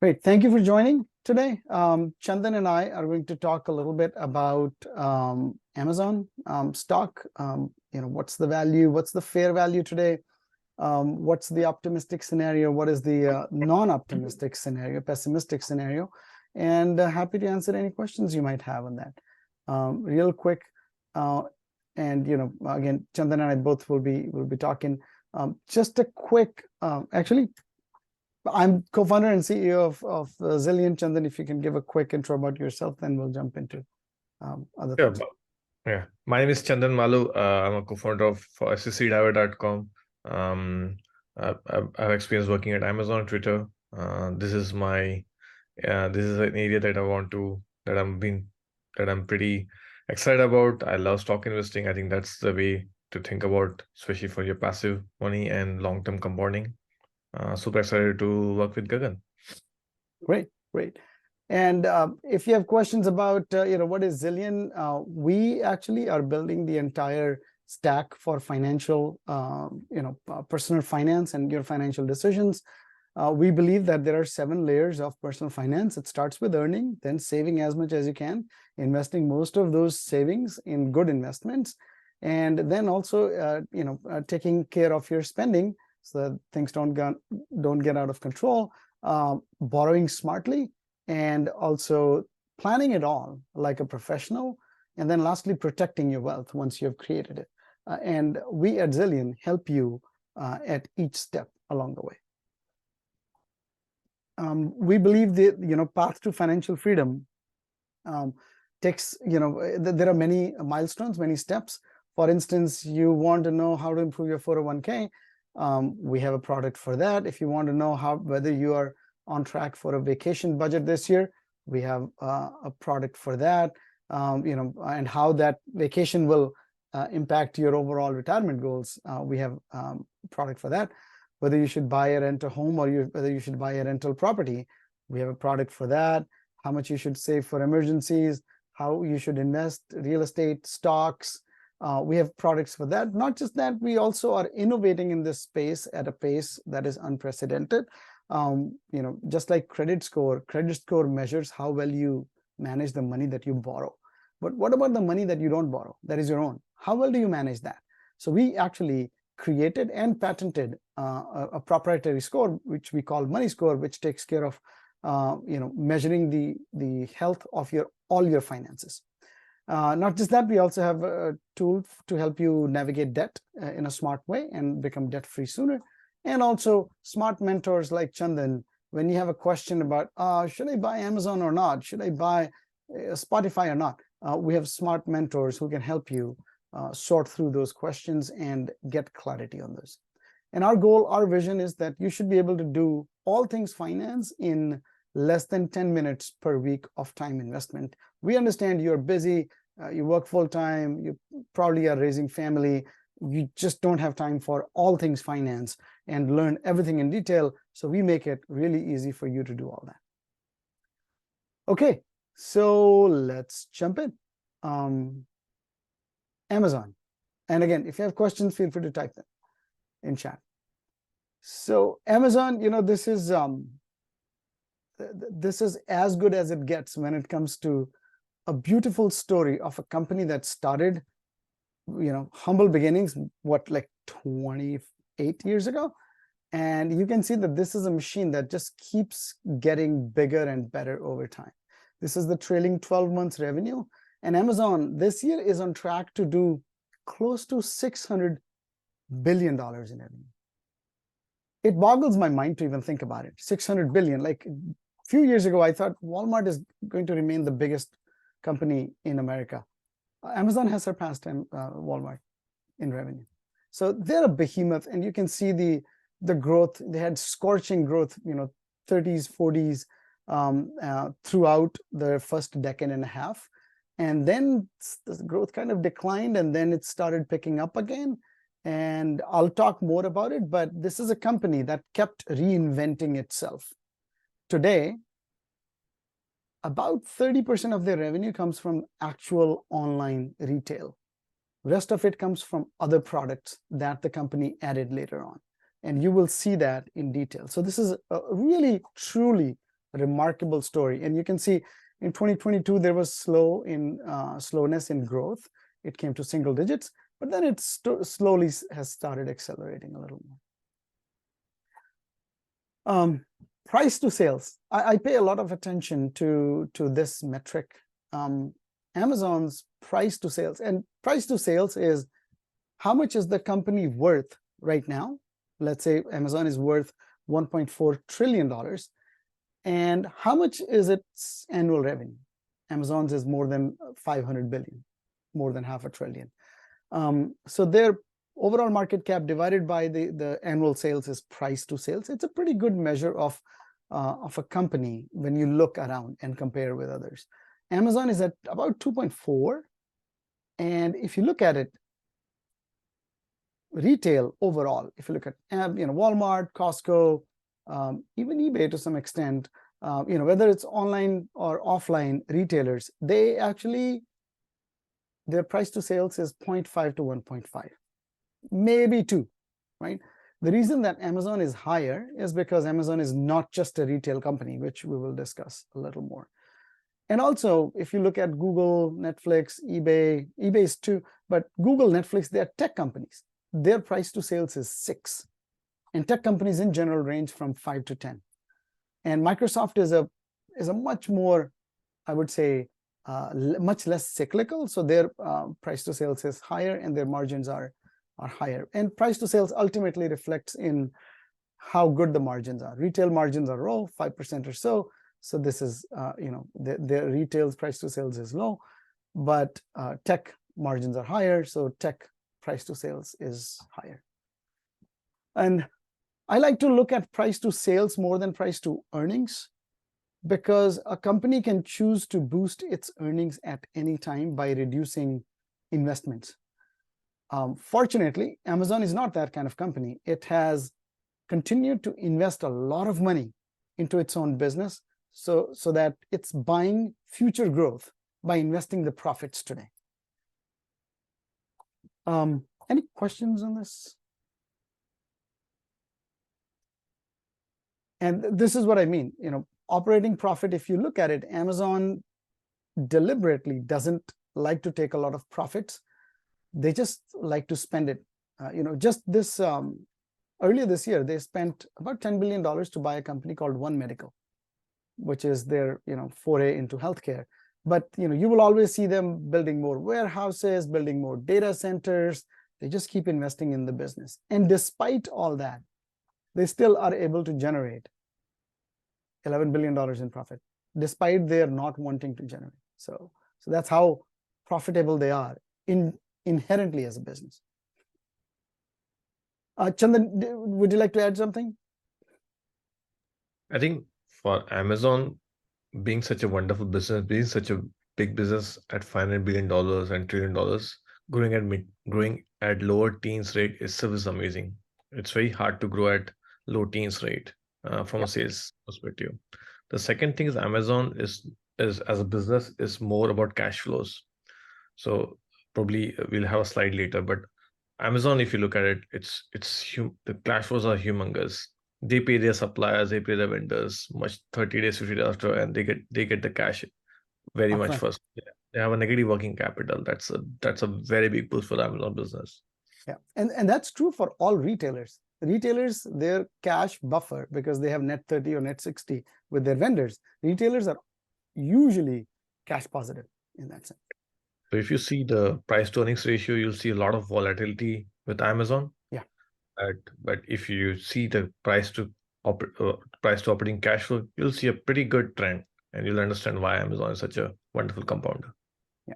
Great. Thank you for joining today. Chandan and I are going to talk a little bit about Amazon stock. What's the value? What's the fair value today? What's the optimistic scenario? What is the non-optimistic scenario, pessimistic scenario? And happy to answer any questions you might have on that. Real quick, and again, Chandan and I both will be talking. Just a quick, actually. I'm co-founder and CEO of Zillion. Chandan, if you can give a quick intro about yourself, then we'll jump into other things. Yeah. My name is Chandan Malu. I'm a co-founder of SECdiver.com. I have experience working at Amazon, Twitter. This is an area that I'm pretty excited about. I love stock investing. I think that's the way to think about, especially for your passive money and long-term compounding. Super excited to work with Gagan. Great. And if you have questions about what is Zillion, we actually are building the entire stack for financial, personal finance and your financial decisions. We believe that there are 7 layers of personal finance. It starts with earning, then saving as much as you can, investing most of those savings in good investments, and then also taking care of your spending so that things don't get out of control, borrowing smartly, and also planning it all like a professional, and then lastly, protecting your wealth once you have created it. And we at Zillion help you at each step along the way. We believe the path to financial freedom takes, there are many milestones, many steps. For instance, you want to know how to improve your 401k. We have a product for that. If you want to know whether you are on track for a vacation budget this year, we have a product for that. And how that vacation will impact your overall retirement goals. We have a product for that. Whether you should buy a rental home or whether you should buy a rental property, we have a product for that. How much you should save for emergencies, how you should invest real estate, stocks. We have products for that. Not just that, we also are innovating in this space at a pace that is unprecedented. Just like credit score measures how well you manage the money that you borrow. But what about the money that you don't borrow, that is your own? How well do you manage that? So we actually created and patented a proprietary score, which we call Money Score, which takes care of measuring the health of all your finances. Not just that, we also have a tool to help you navigate debt in a smart way and become debt-free sooner. And also smart mentors like Chandan, when you have a question about, should I buy Amazon or not? Should I buy Spotify or not? We have smart mentors who can help you sort through those questions and get clarity on this. And our goal, our vision is that you should be able to do all things finance in less than 10 minutes per week of time investment. We understand you're busy, you work full-time, you probably are raising family, you just don't have time for all things finance and learn everything in detail. So we make it really easy for you to do all that. Okay, so let's jump in. Amazon. And again, if you have questions, feel free to type them in chat. So Amazon, this is as good as it gets when it comes to a beautiful story of a company that started, humble beginnings, like 28 years ago. And you can see that this is a machine that just keeps getting bigger and better over time. This is the trailing 12 months revenue. And Amazon this year is on track to do close to $600 billion in revenue. It boggles my mind to even think about it. 600 billion. Like a few years ago, I thought Walmart is going to remain the biggest company in America. Amazon has surpassed Walmart in revenue. So they're a behemoth, and you can see the growth. They had scorching growth, 30s, 40s throughout the first decade and a half. And then the growth kind of declined, and then it started picking up again. And I'll talk more about it, but this is a company that kept reinventing itself. Today, about 30% of their revenue comes from actual online retail. Rest of it comes from other products that the company added later on. And you will see that in detail. So this is a really, truly remarkable story. And you can see in 2022 there was slowness in growth. It came to single digits, but then it slowly has started accelerating a little more. Price to sales. I pay a lot of attention to this metric. Amazon's price to sales, and price to sales is how much is the company worth right now. Let's say Amazon is worth $1.4 trillion, and how much is its annual revenue? Amazon's is more than 500 billion, more than half a trillion. So their overall market cap divided by the annual sales is price to sales. It's a pretty good measure of a company when you look around and compare with others. Amazon is at about 2.4, and if you look at it, retail overall, if you look at Walmart, Costco, even eBay to some extent, whether it's online or offline retailers, they actually, their price to sales is 0.5 to 1.5, maybe 2, right? The reason that Amazon is higher is because Amazon is not just a retail company, which we will discuss a little more. And also, if you look at Google, Netflix, eBay's too, but Google, Netflix, they're tech companies. Their price to sales is 6. And tech companies in general range from 5 to 10. And Microsoft is a much more, I would say, much less cyclical. So their price to sales is higher and their margins are higher. And price to sales ultimately reflects in how good the margins are. Retail margins are low, 5% or so. So this is, their retail price to sales is low, but tech margins are higher. So tech price to sales is higher. And I like to look at price to sales more than price to earnings, because a company can choose to boost its earnings at any time by reducing investments. Fortunately, Amazon is not that kind of company. It has continued to invest a lot of money into its own business, so that it's buying future growth by investing the profits today. Any questions on this? And this is what I mean, operating profit, if you look at it, Amazon deliberately doesn't like to take a lot of profits. They just like to spend it. Just this earlier this year, they spent about $10 billion to buy a company called One Medical, which is their foray into healthcare. But you will always see them building more warehouses, building more data centers. They just keep investing in the business. And despite all that, they still are able to generate $11 billion in profit, despite their not wanting to generate. So that's how profitable they are inherently as a business. Chandan, would you like to add something? I think for Amazon being such a wonderful business, being such a big business at $500 billion and $1 trillion, growing at lower teens rate itself is amazing. It's very hard to grow at low teens rate from a sales perspective. The second thing is Amazon is as a business is more about cash flows. So probably we'll have a slide later, but Amazon, if you look at it, the cash flows are humongous. They pay their suppliers, they pay their vendors 30 days, 50 days after, and they get the cash very much first. They have a negative working capital. That's a very big boost for the Amazon business. Yeah, and that's true for all retailers. Retailers, their cash buffer, because they have net 30 or net 60 with their vendors, retailers are usually cash positive in that sense. So if you see the price to earnings ratio, you'll see a lot of volatility with Amazon. Yeah. But if you see the price to operating cash flow, you'll see a pretty good trend, and you'll understand why Amazon is such a wonderful compounder. Yeah.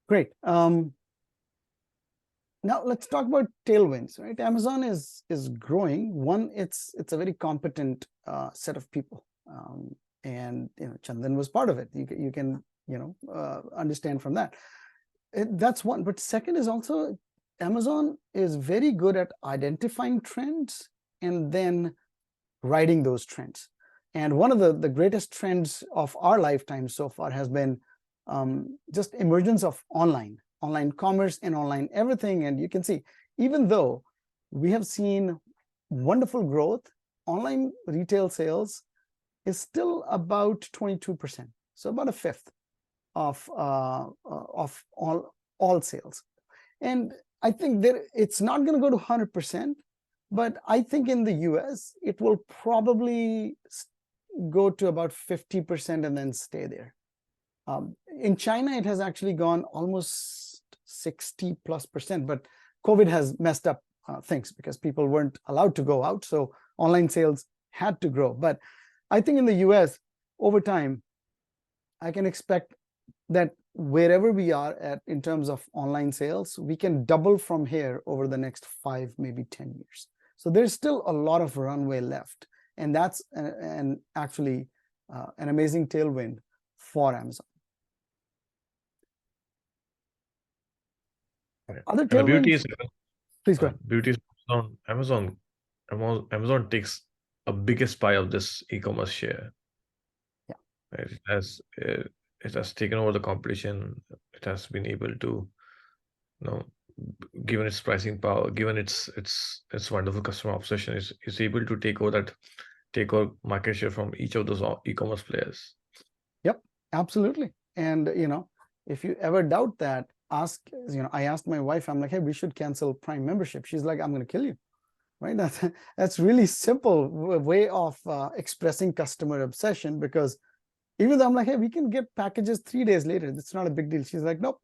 Great. Now let's talk about tailwinds, right? Amazon is growing. One, it's a very competent set of people, and Chandan was part of it. You can understand from that. That's one. But second is also Amazon is very good at identifying trends and then riding those trends. And one of the greatest trends of our lifetime so far has been just emergence of online commerce and online everything. And you can see, even though we have seen wonderful growth online retail sales is still about 22%, so about a fifth of all sales. And I think it's not going to go to 100%, but I think in the US it will probably go to about 50% and then stay there. In China, it has actually gone almost 60+%, but COVID has messed up things because people weren't allowed to go out, so online sales had to grow. But I think in the US, over time, I can expect that wherever we are at in terms of online sales, we can double from here over the next 5, maybe 10 years. So there's still a lot of runway left, and that's actually an amazing tailwind for Amazon. Other The beauty tailwinds, is, please go ahead. beauty is Amazon takes a biggest pie of this e-commerce share. Yeah. Right? It has taken over the competition. It has been able to, given its pricing power, given its wonderful customer obsession, is able to take over market share from each of those e-commerce players. Yep, absolutely. And if you ever doubt that, I asked my wife, I'm like, hey, we should cancel Prime membership. She's like, I'm going to kill you. Right? That's really simple way of expressing customer obsession, because even though I'm like, hey, we can get packages 3 days later, it's not a big deal. She's like, nope,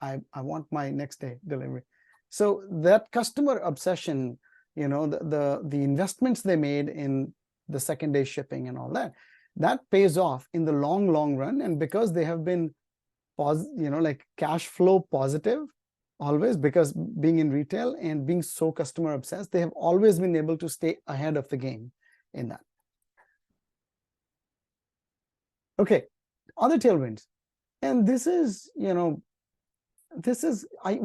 I want my next day delivery. So that customer obsession, the investments they made in the second day shipping and all that pays off in the long run. And because they have been like cash flow positive always, because being in retail and being so customer obsessed, they have always been able to stay ahead of the game in that. Okay, other tailwinds, and this is we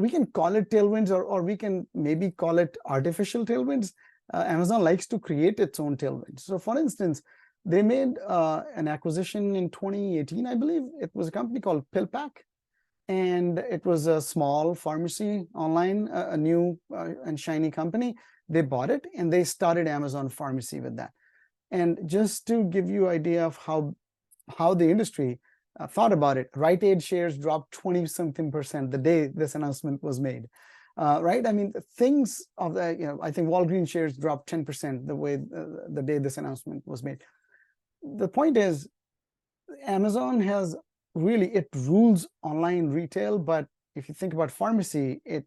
can call it tailwinds, or we can maybe call it artificial tailwinds. Amazon likes to create its own tailwinds. So for instance, they made an acquisition in 2018, I believe. It was a company called PillPack, and it was a small pharmacy online, a new and shiny company. They bought it and they started Amazon Pharmacy with that. And just to give you an idea of how the industry thought about it, Rite Aid shares dropped 20-something% the day this announcement was made. Right? I mean, things of the, I think Walgreens shares dropped 10% the day this announcement was made. The point is, Amazon has it rules online retail, but if you think about pharmacy, it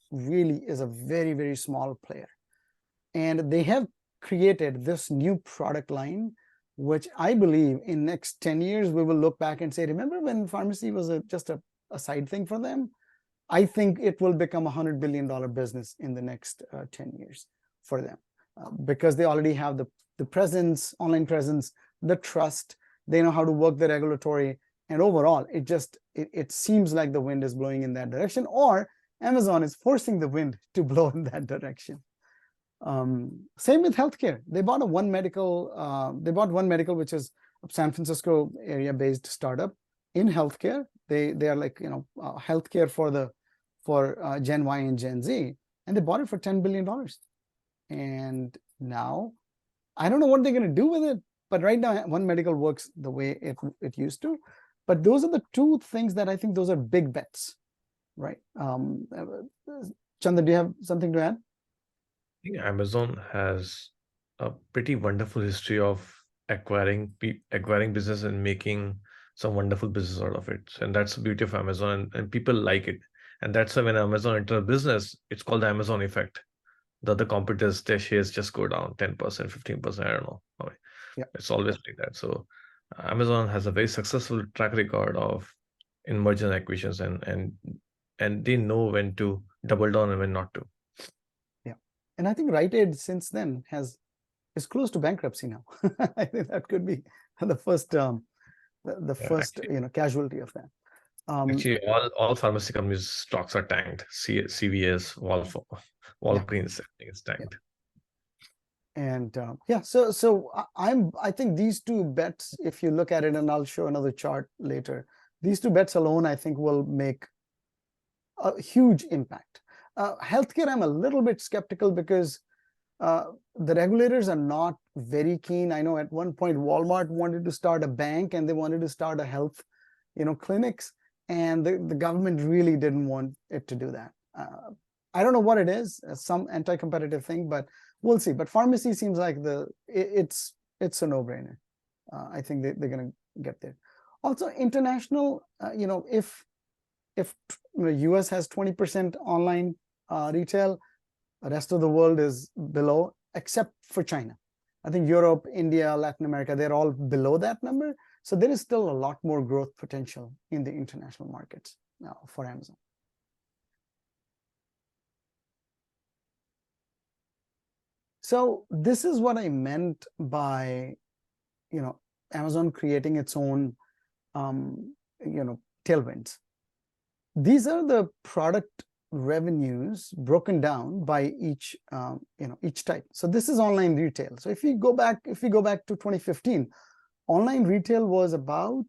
really is a very, very small player. And they have created this new product line, which I believe in next 10 years, we will look back and say, remember when pharmacy was just a side thing for them? I think it will become a $100 billion business in the next 10 years for them, because they already have the presence, online presence, the trust, they know how to work the regulatory, and overall, it seems like the wind is blowing in that direction, or Amazon is forcing the wind to blow in that direction. Same with healthcare. They bought One Medical, which is a San Francisco area based startup in healthcare. They are like healthcare for Gen Y and Gen Z, and they bought it for $10 billion. And now I don't know what they're going to do with it, but right now One Medical works the way it used to. But those are the two things that I think those are big bets, right? Chandan, do you have something to add? I think Amazon has a pretty wonderful history of acquiring business and making some wonderful business out of it. And that's the beauty of Amazon, and people like it. And that's why when Amazon enter a business, it's called the Amazon effect. The other competitors, their shares just go down 10%, 15%, I don't know. Yeah. It's always like that. So Amazon has a very successful track record of in merger and acquisitions, and they know when to double down and when not to. Yeah. And I think Rite Aid since then is close to bankruptcy now. I think that could be the first first casualty of that. Actually, all pharmacy companies stocks are tanked. CVS, Walgreens, everything is tanked. Yeah. And so I think these two bets, if you look at it, and I'll show another chart later, these two bets alone I think will make a huge impact. Healthcare, I'm a little bit skeptical because the regulators are not very keen. I know at one point Walmart wanted to start a bank and they wanted to start a health, clinics, and the government really didn't want it to do that. I don't know what it is, some anti-competitive thing, but we'll see. But pharmacy seems like it's a no-brainer. I think they're going to get there. Also, international, if the US has 20% online retail, the rest of the world is below, except for China. I think Europe, India, Latin America, they're all below that number. So there is still a lot more growth potential in the international markets now for Amazon. So this is what I meant by, Amazon creating its own, tailwinds. These are the product revenues broken down by each type. So this is online retail. So if we go back to 2015, online retail was about,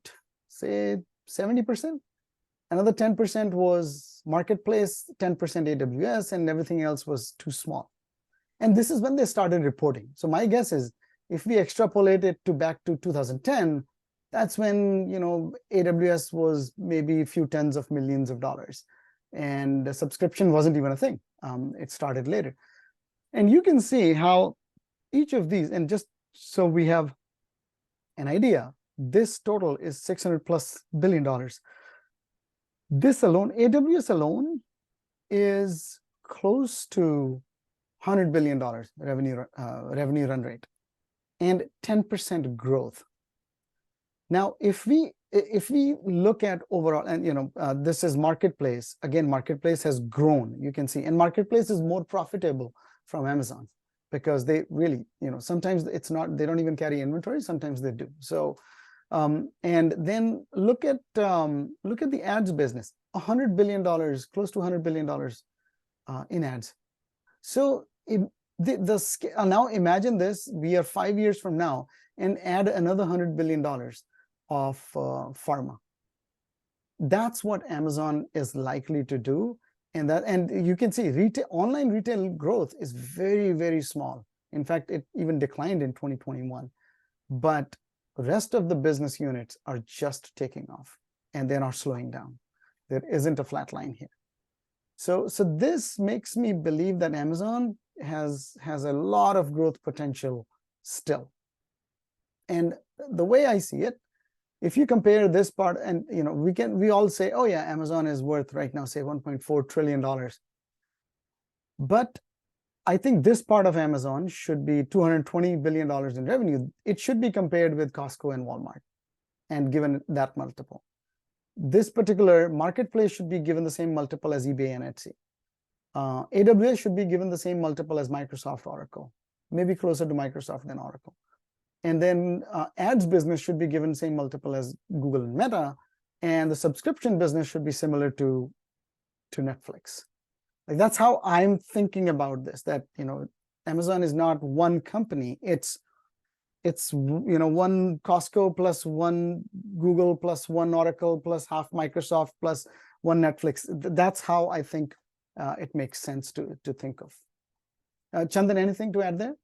say, 70%. Another 10% was marketplace, 10% AWS, and everything else was too small. And this is when they started reporting. So my guess is if we extrapolate it back to 2010, that's when AWS was maybe a few tens of millions of dollars, and the subscription wasn't even a thing. It started later. And you can see how each of these, and just so we have an idea, this total is $600+ billion. This alone, AWS alone, is close to $100 billion revenue run rate, and 10% growth. Now, if we look at overall, and this is marketplace. Again, marketplace has grown. You can see, and marketplace is more profitable from Amazon because they really, sometimes it's not. They don't even carry inventory. Sometimes they do. So, and then look at the ads business. $100 billion, close to $100 billion in ads. So now imagine this: we are 5 years from now, and add another $100 billion of pharma. That's what Amazon is likely to do, and you can see online retail growth is very, very small. In fact, it even declined in 2021. But the rest of the business units are just taking off, and they're not slowing down. There isn't a flat line here. So this makes me believe that Amazon has a lot of growth potential still. And the way I see it, if you compare this part, and we all say, oh yeah, Amazon is worth right now, say, $1.4 trillion. But I think this part of Amazon should be $220 billion in revenue. It should be compared with Costco and Walmart and given that multiple. This particular marketplace should be given the same multiple as eBay and Etsy. AWS should be given the same multiple as Microsoft, Oracle, maybe closer to Microsoft than Oracle. And then ads business should be given same multiple as Google and Meta, and the subscription business should be similar to Netflix. Like, that's how I'm thinking about this, that Amazon is not one company. It's one Costco plus one Google plus one Oracle plus half Microsoft plus one Netflix. That's how I think it makes sense to think of. Chandan, anything to add there?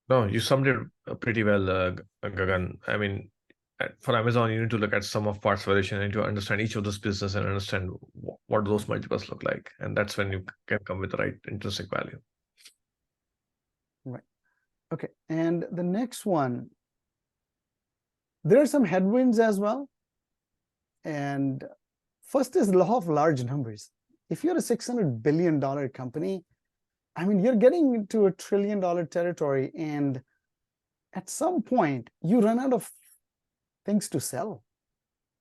No, you summed it pretty well, Gagan. I mean, for Amazon, you need to look at sum of parts valuation and to understand each of those business and understand what those multiples look like. And that's when you can come with the right intrinsic value. Right. Okay. And the next one, there are some headwinds as well. And first is law of large numbers. If you're a $600 billion company, I mean, you're getting into $1 trillion territory, and at some point you run out of things to sell,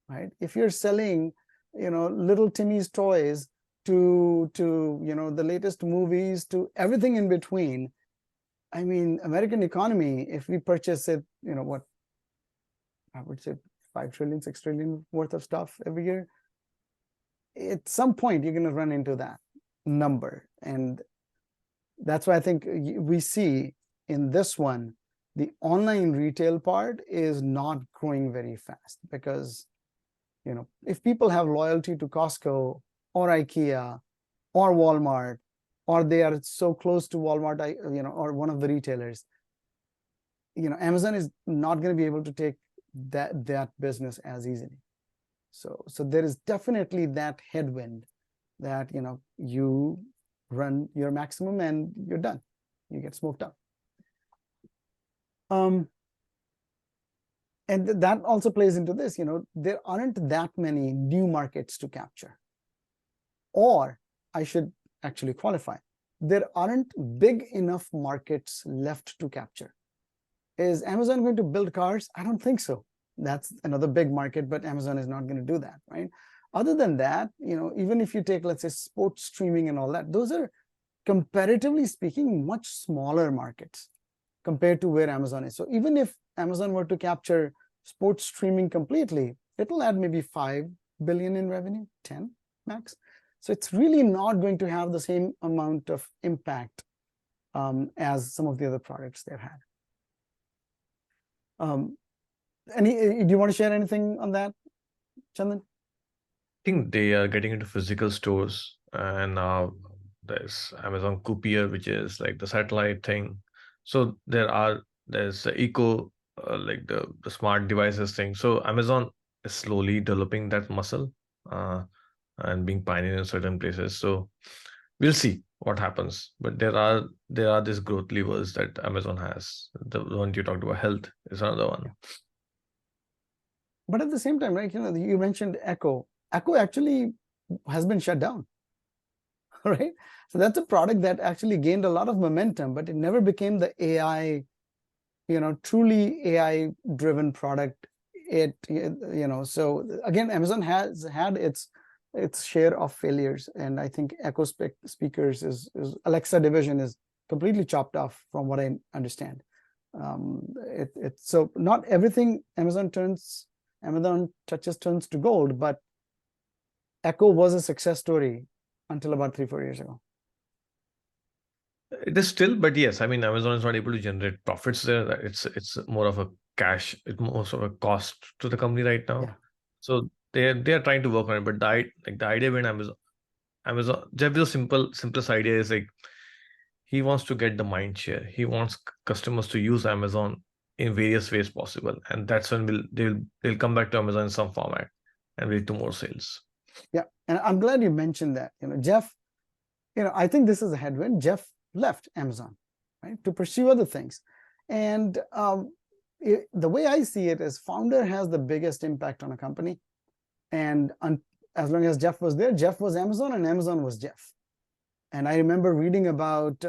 right? If you're selling, little Timmy's toys to the latest movies, to everything in between, I mean, American economy, if we purchase it, what I would say 5 trillion, 6 trillion worth of stuff every year, at some point you're going to run into that number. And that's why I think we see in this one, the online retail part is not growing very fast, because if people have loyalty to Costco or IKEA or Walmart, or they are so close to Walmart, or one of the retailers, Amazon is not going to be able to take that business as easily. So there is definitely that headwind that you run your maximum and you're done. You get smoked up. And that also plays into this. There aren't that many new markets to capture. Or I should actually qualify. There aren't big enough markets left to capture. Is Amazon going to build cars? I don't think so. That's another big market, but Amazon is not going to do that, right? Other than that, even if you take, let's say, sports streaming and all that, those are, comparatively speaking, much smaller markets compared to where Amazon is. So even if Amazon were to capture sports streaming completely, it'll add maybe 5 billion in revenue, 10 max. So it's really not going to have the same amount of impact as some of the other products they've had. Do you want to share anything on that, Chandan? I think they are getting into physical stores, and now there's Amazon Courier, which is like the satellite thing. So there's the eco, like the smart devices thing. So Amazon is slowly developing that muscle, and being pioneer in certain places. So we'll see what happens. But there are these growth levers that Amazon has. The one you talked about, health, is another one. But at the same time, right? You mentioned Echo. Echo actually has been shut down, right? So that's a product that actually gained a lot of momentum, but it never became the AI, truly AI-driven product. So again, Amazon has had its share of failures, and I think Echo speakers is Alexa division is completely chopped off from what I understand. So not everything Amazon touches turns to gold, but Echo was a success story until about 3-4 years ago. It is still, but yes, I mean, Amazon is not able to generate profits there. It's more of a cash, it's more of a cost to the company right now. Yeah. So they are trying to work on it. But the idea when Amazon Jeff Bezos' simplest idea is like he wants to get the mind share. He wants customers to use Amazon in various ways possible, and that's when they'll come back to Amazon in some format and lead to more sales. Yeah, and I'm glad you mentioned that. Jeff, I think this is a headwind. Jeff left Amazon, right, to pursue other things. And the way I see it is founder has the biggest impact on a company. And as long as Jeff was there, Jeff was Amazon and Amazon was Jeff. And I remember reading about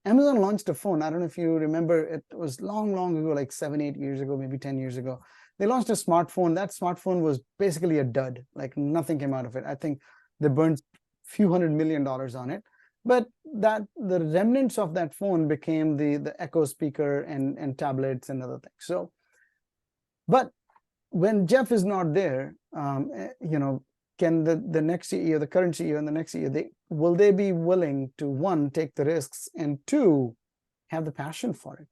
Amazon launched a phone. I don't know if you remember, it was long, long ago, like 7-8 years ago, maybe 10 years ago. They launched a smartphone. That smartphone was basically a dud. Like nothing came out of it. I think they burned a few $100 million on it. But the remnants of that phone became the Echo speaker and tablets and other things. So, but when Jeff is not there, can the next CEO, the current CEO and the next CEO, will they be willing to, one, take the risks, and two, have the passion for it?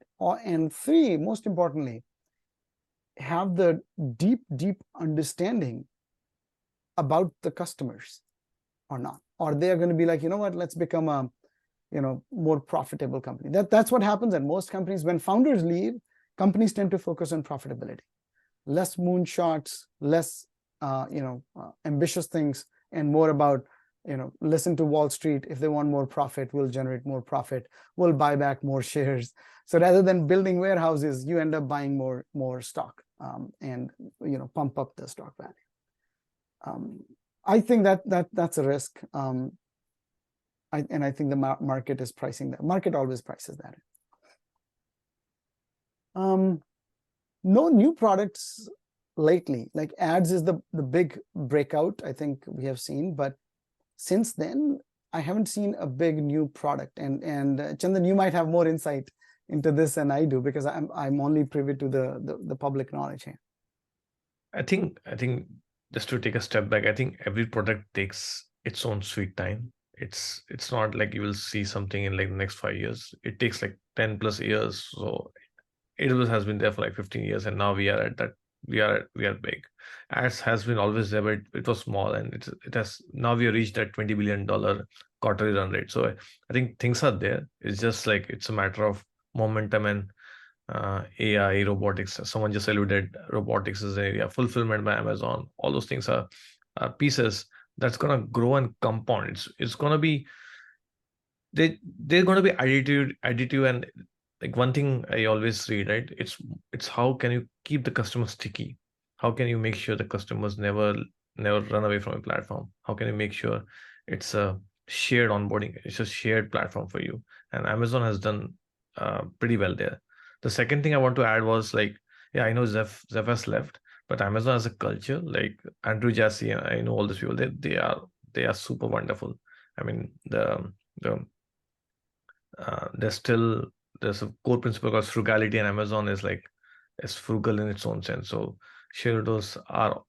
And three, most importantly, have the deep understanding about the customers or not? Or they're going to be like, let's become a more profitable company. That's what happens at most companies. When founders leave, companies tend to focus on profitability. Less moonshots, less ambitious things, and more about listen to Wall Street. If they want more profit, we'll generate more profit, we'll buy back more shares. So rather than building warehouses, you end up buying more stock, and pump up the stock value. I think that's a risk, and I think the market is pricing that. Market always prices that in. No new products lately. Like ads is the big breakout I think we have seen, but since then I haven't seen a big new product. And Chandan, you might have more insight into this than I do, because I'm only privy to the public knowledge here. I think just to take a step back, I think every product takes its own sweet time. It's not like you will see something in like the next 5 years. It takes like 10 plus years. So AWS has been there for like 15 years, and now we are at that. We are big. Ads has been always there, but it was small, and it has now we have reached that $20 billion quarterly run rate. So I think things are there. It's just like it's a matter of momentum and AI, robotics. Someone just alluded robotics is an area, fulfillment by Amazon. All those things are pieces that's gonna grow and compound. It's gonna be they're gonna be additive and like one thing I always read, right? It's how can you keep the customer sticky? How can you make sure the customers never run away from a platform? How can you make sure it's a shared onboarding? It's a shared platform for you. And Amazon has done pretty well there. The second thing I want to add was like, yeah, I know Zeph has left, but Amazon has a culture like Andrew Jassy, and I know all these people. They are super wonderful. I mean the there's a core principle called frugality, and Amazon is frugal in its own sense. So shareholders are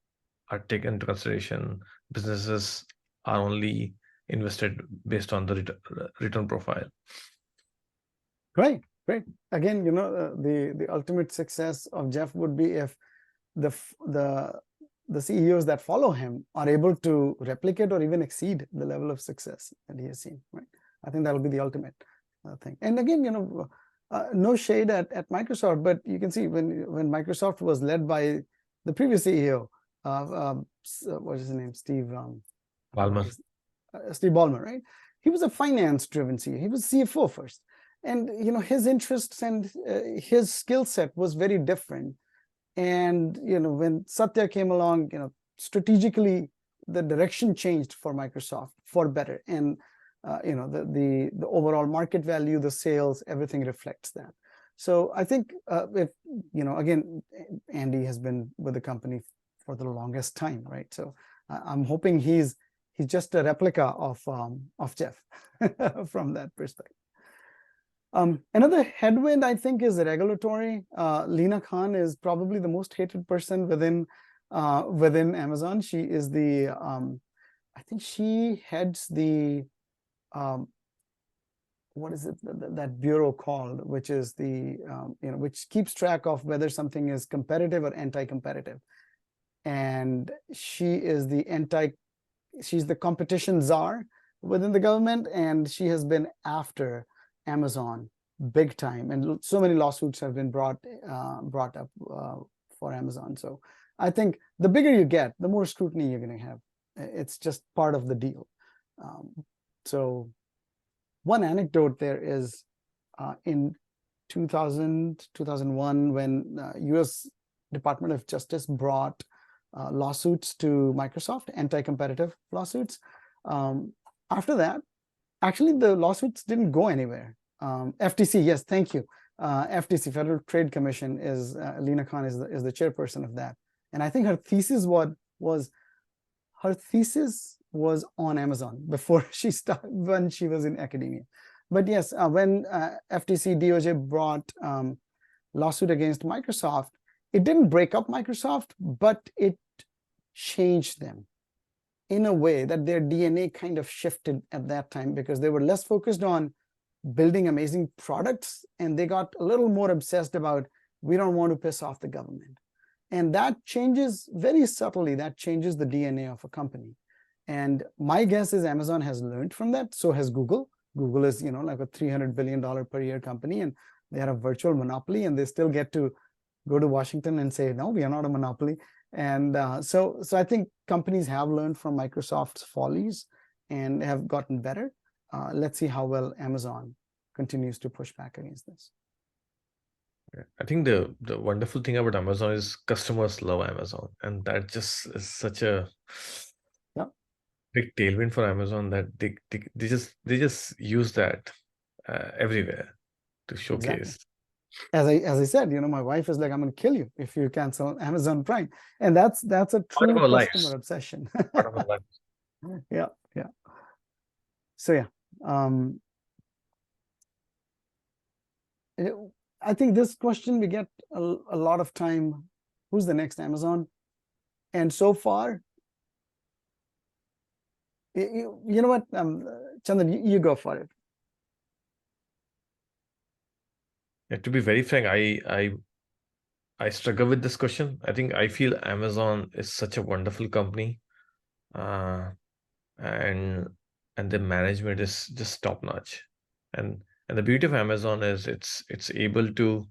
taken into consideration. Businesses are only invested based on the return profile. Great, great. Again, the ultimate success of Jeff would be if the CEOs that follow him are able to replicate or even exceed the level of success that he has seen, right? I think that'll be the ultimate thing. And again, no shade at Microsoft, but you can see when Microsoft was led by the previous CEO, what's his name? Ballmer. Steve Ballmer, right? He was a finance-driven CEO. He was CFO first, and his interests and his skill set was very different. And when Satya came along, strategically the direction changed for Microsoft for better, and the overall market value, the sales, everything reflects that. So I think if again, Andy has been with the company for the longest time, right? So I'm hoping he's just a replica of Jeff from that perspective. Another headwind, I think, is regulatory. Lina Khan is probably the most hated person within Amazon. She is I think she heads the what is it that bureau called, which is which keeps track of whether something is competitive or anti-competitive. And she is she's the competition czar within the government, and she has been after Amazon big time, and so many lawsuits have been brought up for Amazon. So I think the bigger you get, the more scrutiny you're going to have. It's just part of the deal. So one anecdote there is in 2001, when US Department of Justice brought lawsuits to Microsoft, anti-competitive lawsuits. After that, actually, the lawsuits didn't go anywhere. FTC, yes, thank you. FTC, Federal Trade Commission, is Lina Khan is the chairperson of that. And I think her thesis was on Amazon before when she was in academia. But yes, when FTC DOJ brought lawsuit against Microsoft, it didn't break up Microsoft, but it changed them in a way that their DNA kind of shifted at that time, because they were less focused on building amazing products, and they got a little more obsessed about, we don't want to piss off the government. And that changes very subtly, that changes the DNA of a company. And my guess is Amazon has learned from that. So has Google. Google is, like a $300 billion per year company, and they are a virtual monopoly, and they still get to go to Washington and say, no, we are not a monopoly. And so I think companies have learned from Microsoft's follies and have gotten better. Let's see how well Amazon continues to push back against this. I think the wonderful thing about Amazon is customers love Amazon, and that just is such a big tailwind for Amazon that they just use that everywhere to showcase. Exactly. As I said, my wife is like, I'm going to kill you if you cancel Amazon Prime, and that's a true customer obsession. Part of our lives. Yeah. So yeah, I think this question we get a lot of time. Who's the next Amazon? And so far, you know what, Chandan, you go for it. Yeah, to be very frank, I struggle with this question. I think I feel Amazon is such a wonderful company, and the management is just top notch. And the beauty of Amazon is it's able to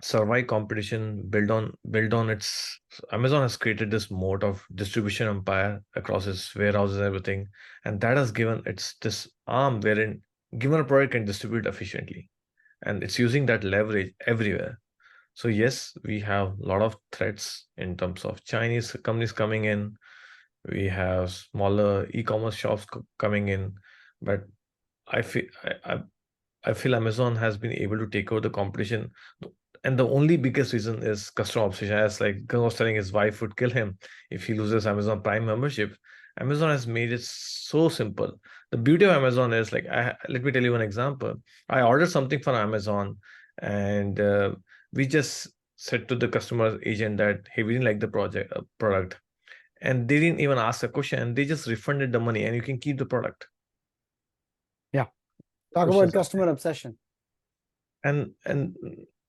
survive competition, build on its. Amazon has created this moat of distribution empire across its warehouses and everything, and that has given it's this arm wherein given a product can distribute efficiently, and it's using that leverage everywhere. So yes, we have a lot of threats in terms of Chinese companies coming in. We have smaller e-commerce shops coming in, but I feel I feel Amazon has been able to take over the competition. And the only biggest reason is customer obsession. As like Gun was telling his wife would kill him if he loses Amazon Prime membership. Amazon has made it so simple. The beauty of Amazon is like, let me tell you one example. I ordered something from Amazon and we just said to the customer agent that, hey, we didn't like the product. And they didn't even ask a question. They just refunded the money and you can keep the product. Yeah. Talk about Questions customer obsession. and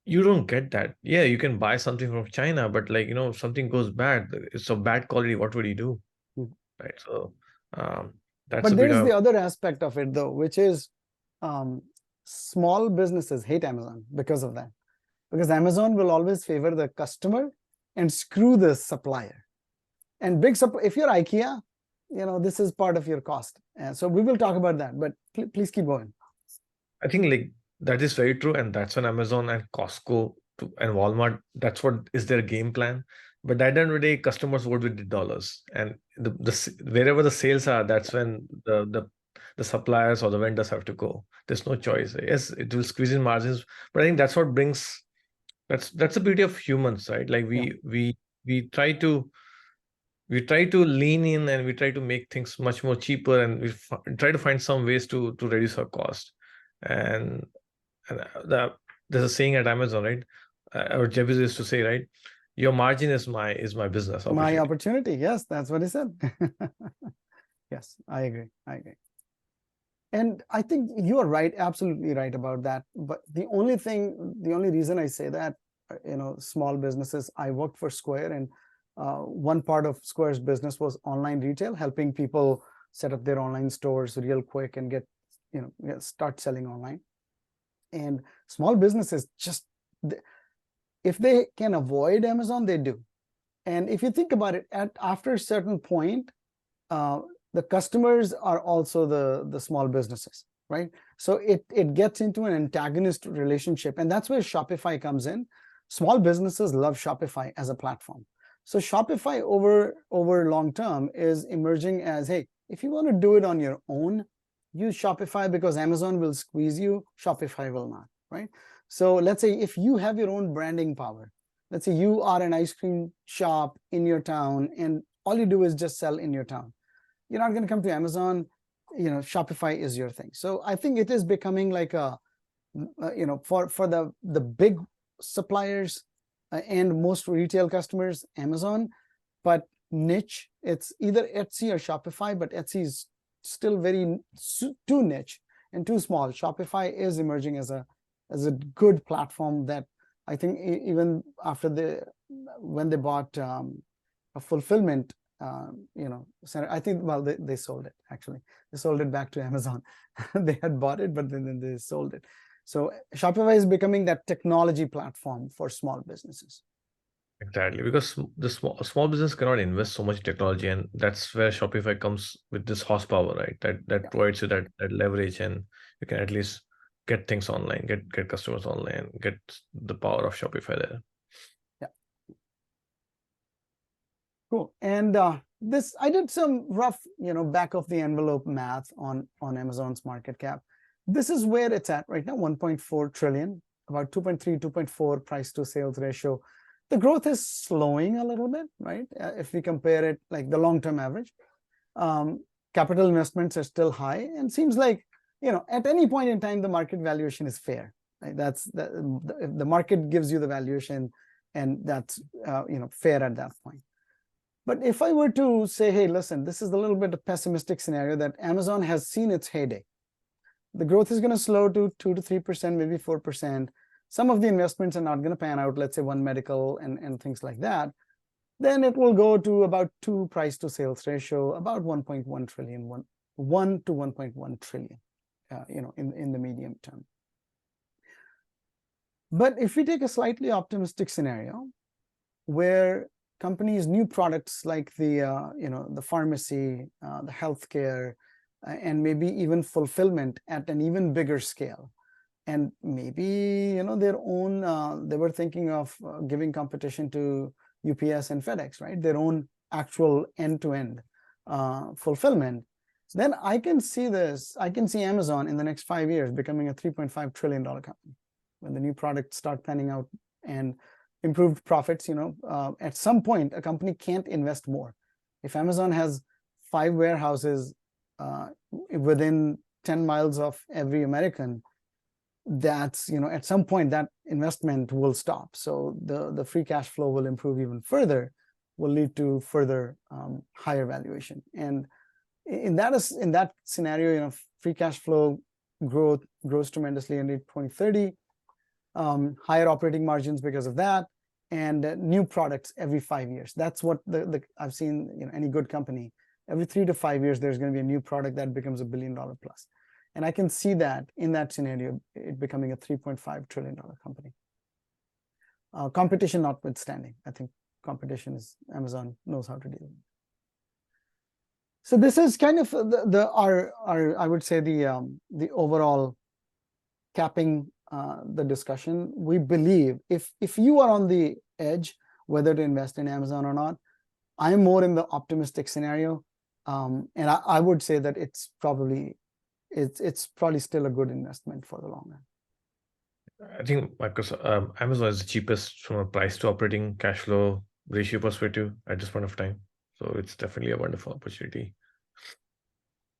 you don't get that. Yeah, you can buy something from China, but like if something goes bad, it's of bad quality, what would you do? Mhm. Right. So um that's a But bit there's of the other aspect of it, though, which is um, small businesses hate Amazon because of that. Because Amazon will always favor the customer and screw the supplier. And if you're IKEA, this is part of your cost. And so we will talk about that, but please keep going. I think like that is very true, and that's when Amazon and Costco and Walmart, that's what is their game plan. But at the end of the day, customers vote with the dollars, and wherever the sales are, that's when the suppliers or the vendors have to go. There's no choice. Yes, it will squeeze in margins, but I think that's what brings that's the beauty of humans, right? Like Yeah. we try to lean in and we try to make things much more cheaper, and we try to find some ways to reduce our cost. And there's a saying at Amazon, right? Or Jeff used to say, right? Your margin is my business My opportunity. opportunity. Yes, that's what he said. Yes, I agree. I agree. And I think you are right, absolutely right about that. But the only reason I say that, small businesses, I worked for Square, and one part of Square's business was online retail, helping people set up their online stores real quick and start selling online. And small businesses just, if they can avoid Amazon, they do. And if you think about it, after a certain point, the customers are also the small businesses, right? So it gets into an antagonist relationship, and that's where Shopify comes in. Small businesses love Shopify as a platform. So Shopify over long term is emerging as, hey, if you want to do it on your own, use Shopify, because Amazon will squeeze you, Shopify will not, right? So let's say if you have your own branding power, let's say you are an ice cream shop in your town and all you do is just sell in your town, you're not going to come to Amazon. Shopify is your thing. So I think it is becoming like for the big suppliers and most retail customers, Amazon. But niche, it's either Etsy or Shopify, but Etsy is still very too niche and too small. Shopify is emerging as a good platform that I think even after when they bought a fulfillment center, I think, well, they sold it. Actually, they sold it back to Amazon. They had bought it, but then they sold it. So Shopify is becoming that technology platform for small businesses. Exactly, because the small business cannot invest so much in technology, and that's where Shopify comes with this horsepower, right? That Yeah. provides you that leverage, and you can at least get things online, get customers online, get the power of Shopify there. Yeah. Cool. And this, I did some rough, back of the envelope math on Amazon's market cap. This is where it's at right now, 1.4 trillion, about 2.3, 2.4 price to sales ratio. The growth is slowing a little bit, right? If we compare it like the long-term average. Capital investments are still high, and seems like, at any point in time, the market valuation is fair. Right? That's the market gives you the valuation, and that's fair at that point. But if I were to say, hey, listen, this is a little bit of pessimistic scenario that Amazon has seen its heyday. The growth is going to slow to 2 to 3%, maybe 4%. Some of the investments are not going to pan out, let's say One Medical and things like that. Then it will go to about 2 price to sales ratio, about 1.1 trillion, 1 to 1.1 trillion, in the medium term. But if we take a slightly optimistic scenario where companies' new products like the pharmacy, the healthcare, and maybe even fulfillment at an even bigger scale, and maybe their own, they were thinking of giving competition to UPS and FedEx, right? Their own actual end-to-end fulfillment. Then I can see Amazon in the next 5 years becoming a $3.5 trillion company when the new products start panning out and improved profits. At some point, a company can't invest more. If Amazon has 5 warehouses within 10 miles of every American, that's at some point that investment will stop. So the free cash flow will improve even further, will lead to further higher valuation. And in that scenario, free cash flow growth grows tremendously in 2030, higher operating margins because of that, and new products every 5 years. That's what I've seen. Any good company, every 3 to 5 years, there's going to be a new product that becomes $1 billion plus. And I can see that in that scenario, it becoming a $3.5 trillion company. Competition notwithstanding, I think competition is, Amazon knows how to deal with it. So this is kind of our I would say the overall capping the discussion. We believe if you are on the edge whether to invest in Amazon or not, I'm more in the optimistic scenario, and I would say that it's probably still a good investment for the long run. I think Amazon is the cheapest from a price to operating cash flow ratio perspective at this point of time. So it's definitely a wonderful opportunity.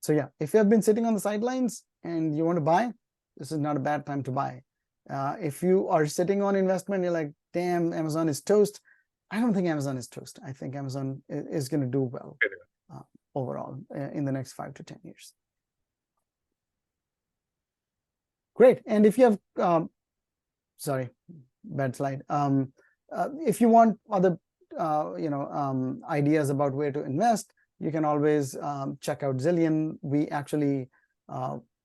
So yeah, if you have been sitting on the sidelines and you want to buy, this is not a bad time to buy. If you are sitting on investment, you're like, damn, Amazon is toast. I don't think Amazon is toast. I think Amazon is going to do well overall in the next 5 to 10 years. Great. And if you have, sorry, bad slide. If you want other, ideas about where to invest, you can always check out Zillion. We actually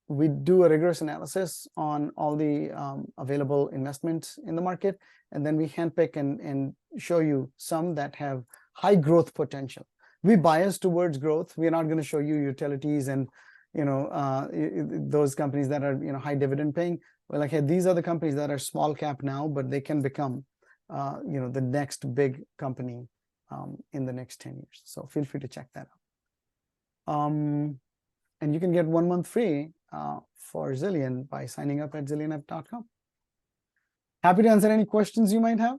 we do a rigorous analysis on all the available investments in the market, and then we handpick and show you some that have high growth potential. We bias towards growth. We are not going to show you utilities and those companies that are high dividend paying. We're like, hey, these are the companies that are small cap now, but they can become the next big company in the next 10 years. So feel free to check that out. And you can get 1 month free for Zillion by signing up at zillionapp.com. Happy to answer any questions you might have.